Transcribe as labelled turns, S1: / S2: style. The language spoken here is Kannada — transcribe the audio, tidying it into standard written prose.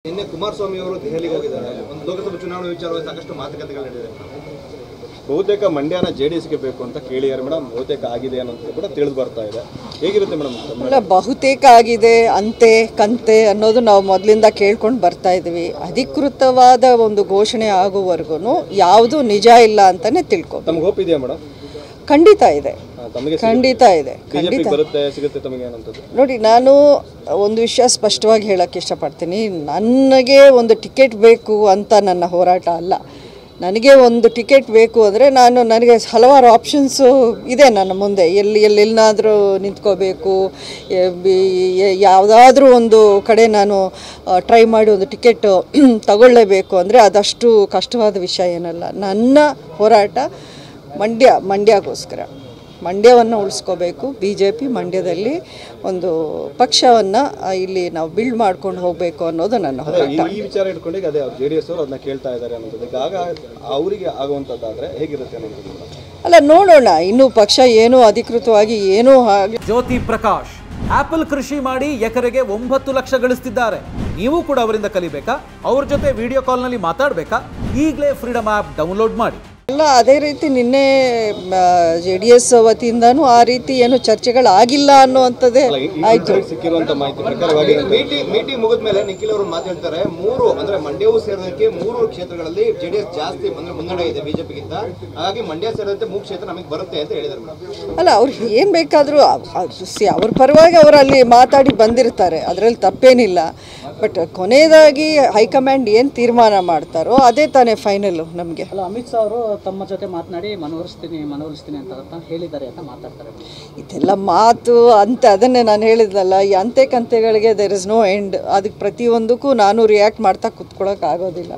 S1: ನಿನ್ನೆ ಕುಮಾರಸ್ವಾಮಿ ಅವರು ದೆಹಲಿಗೆ ಹೋಗಿದ್ದಾರೆ. ಒಂದು ಲೋಕಸಭಾ ಚುನಾವಣೆ ವಿಚಾರವಾಗಿ ಸಾಕಷ್ಟು ಮಾತುಕತೆಗಳು ನಡೆದಿದೆ.
S2: ಬಹುತೇಕ ಮಂಡ್ಯನ ಜೆಡಿಎಸ್ಗೆ ಬೇಕು ಅಂತ ಕೇಳಿದ್ದಾರೆ ಮೇಡಮ್. ಬಹುತೇಕ ಆಗಿದೆ ಅನ್ನೋದು ಕೂಡ ತಿಳಿದು ಬರ್ತಾ ಇದೆ. ಹೇಗಿರುತ್ತೆ ಮೇಡಮ್?
S3: ಅಲ್ಲ, ಬಹುತೇಕ ಆಗಿದೆ ಅಂತೆ ಕಂತೆ ಅನ್ನೋದು ನಾವು ಮೊದಲಿಂದ ಕೇಳ್ಕೊಂಡು ಬರ್ತಾ ಇದ್ವಿ. ಅಧಿಕೃತವಾದ ಒಂದು ಘೋಷಣೆ ಆಗುವವರೆಗೂ ಯಾವುದು ನಿಜ ಇಲ್ಲ ಅಂತಾನೆ ತಿಳ್ಕೊ.
S2: ತಮ್ಗೆ ಹೋಪ್ ಇದೆಯಾ ಮೇಡಮ್?
S3: ಖಂಡಿತ ಇದೆ, ಖಂಡಿತ ಇದೆ, ಖಂಡಿತ
S2: ಸಿಗುತ್ತೆ ತಮಗೆ ಏನಂತದ್ದು.
S3: ನೋಡಿ, ನಾನು ಒಂದು ವಿಷಯ ಸ್ಪಷ್ಟವಾಗಿ ಹೇಳಕ್ಕೆ ಇಷ್ಟಪಡ್ತೀನಿ. ನನಗೆ ಒಂದು ಟಿಕೆಟ್ ಬೇಕು ಅಂತ ನನ್ನ ಹೋರಾಟ ಅಲ್ಲ. ನನಗೆ ಒಂದು ಟಿಕೆಟ್ ಬೇಕು ಅಂದರೆ ನನಗೆ ಹಲವಾರು ಆಪ್ಷನ್ಸು ಇದೆ ನನ್ನ ಮುಂದೆ. ಎಲ್ಲಾದರೂ ನಿಂತ್ಕೋಬೇಕು, ಯಾವುದಾದ್ರೂ ಒಂದು ಕಡೆ ನಾನು ಟ್ರೈ ಮಾಡಿ ಒಂದು ಟಿಕೆಟ್ ತಗೊಳ್ಳೇಬೇಕು ಅಂದರೆ ಅದಷ್ಟು ಕಷ್ಟವಾದ ವಿಷಯ ಏನಲ್ಲ. ನನ್ನ ಹೋರಾಟ ಮಂಡ್ಯಕ್ಕೋಸ್ಕರ. ಮಂಡ್ಯವನ್ನು ಉಳಿಸ್ಕೋಬೇಕು. BJP ಮಂಡ್ಯದಲ್ಲಿ ಒಂದು ಪಕ್ಷವನ್ನು ಇಲ್ಲಿ ನಾವು ಬಿಲ್ಡ್ ಮಾಡ್ಕೊಂಡು ಹೋಗಬೇಕು ಅನ್ನೋದು ನನ್ನ ಹೋರಾಟ.
S2: ಈ ವಿಚಾರ ಇಟ್ಕೊಂಡು ಅದೇ JDS ಅವರು ಅದನ್ನ ಕೇಳ್ತಾ ಇದ್ದಾರೆ ಅನ್ನೋದು ಆಗ ಅವರಿಗೆ ಆಗುವಂಥದ್ದಾದರೆ ಹೇಗಿರುತ್ತೆ ಅನ್ನೋದು.
S3: ಅಲ್ಲ, ನೋಡೋಣ. ಇನ್ನು ಪಕ್ಷ ಏನೂ ಅಧಿಕೃತವಾಗಿ ಏನೂ ಹಾಗೆ.
S4: ಜ್ಯೋತಿ ಪ್ರಕಾಶ್ ಆಪಲ್ ಕೃಷಿ ಮಾಡಿ ಎಕರೆಗೆ 9 ಲಕ್ಷ ಗಳಿಸ್ತಿದ್ದಾರೆ. ನೀವು ಕೂಡ ಅವರಿಂದ ಕಲಿಬೇಕಾ? ಅವ್ರ ಜೊತೆ ವಿಡಿಯೋ ಕಾಲ್ನಲ್ಲಿ ಮಾತಾಡಬೇಕಾ? ಈಗಲೇ ಫ್ರೀಡಮ್ ಆ್ಯಪ್ ಡೌನ್ಲೋಡ್ ಮಾಡಿ.
S3: ಅಲ್ಲ, ಅದೇ ರೀತಿ ನಿನ್ನೆ JDS ವತಿಯಿಂದನೂ ಆ ರೀತಿ ಏನು ಚರ್ಚೆಗಳಾಗಿಲ್ಲ ಅನ್ನುವಂಥದ್ದೇ ಆಯ್ತು.
S2: ಸಿಕ್ಕಿರುವಂತ ಮಾಹಿತಿ ಪ್ರಕಾರವಾಗಿ
S1: ಮೀಟಿಂಗ್ ಮುಗಿದ ಮೇಲೆ ನಿಖಿಲ್ ಅವರು ಮಾತಾಡ್ತಾರೆ. 3 ಅಂದ್ರೆ ಮಂಡ್ಯವೂ ಸೇರಿದಂತೆ 3 ಕ್ಷೇತ್ರಗಳಲ್ಲಿ JDS ಜಾಸ್ತಿ ಅಂದ್ರೆ ಮುನ್ನಡೆ ಇದೆ BJPಗಿಂತ. ಹಾಗಾಗಿ ಮಂಡ್ಯ ಸೇರಿದಂತೆ 3 ಕ್ಷೇತ್ರ ನಮಗೆ ಬರುತ್ತೆ ಅಂತ ಹೇಳಿದ್ದಾರೆ ಮೇಡಮ್.
S3: ಅಲ್ಲ, ಅವ್ರಿಗೆ ಏನು ಬೇಕಾದರೂ ಅವ್ರ ಪರವಾಗಿ ಅವರು ಅಲ್ಲಿ ಮಾತಾಡಿ ಬಂದಿರ್ತಾರೆ, ಅದರಲ್ಲಿ ತಪ್ಪೇನಿಲ್ಲ. ಬಟ್ ಕೊನೆಯದಾಗಿ ಹೈಕಮಾಂಡ್ ಏನು ತೀರ್ಮಾನ ಮಾಡ್ತಾರೋ ಅದೇ ತಾನೇ ಫೈನಲ್ಲು ನಮಗೆ.
S5: ಅಲ್ಲ, ಅಮಿತ್ ಶಾ ಅವರು ತಮ್ಮ ಜೊತೆ ಮಾತನಾಡಿ ಮನವೊಲಿಸ್ತೀನಿ ಅಂತ ಹೇಳಿದ್ದಾರೆ ಅಂತ ಮಾತಾಡ್ತಾರೆ.
S3: ಇದೆಲ್ಲ ಮಾತು ಅಂತ ಅದನ್ನೇ ನಾನು ಹೇಳಿದ್ನಲ್ಲ, ಈ ಅಂತೆ ಕಂತೆಗಳಿಗೆ ದೇರ್ ಇಸ್ ನೋ ಎಂಡ್. ಅದಕ್ಕೆ ಪ್ರತಿಯೊಂದಕ್ಕೂ ನಾನು ರಿಯಾಕ್ಟ್ ಮಾಡ್ತಾ ಕೂತ್ಕೊಳ್ಳೋಕೆ ಆಗೋದಿಲ್ಲ.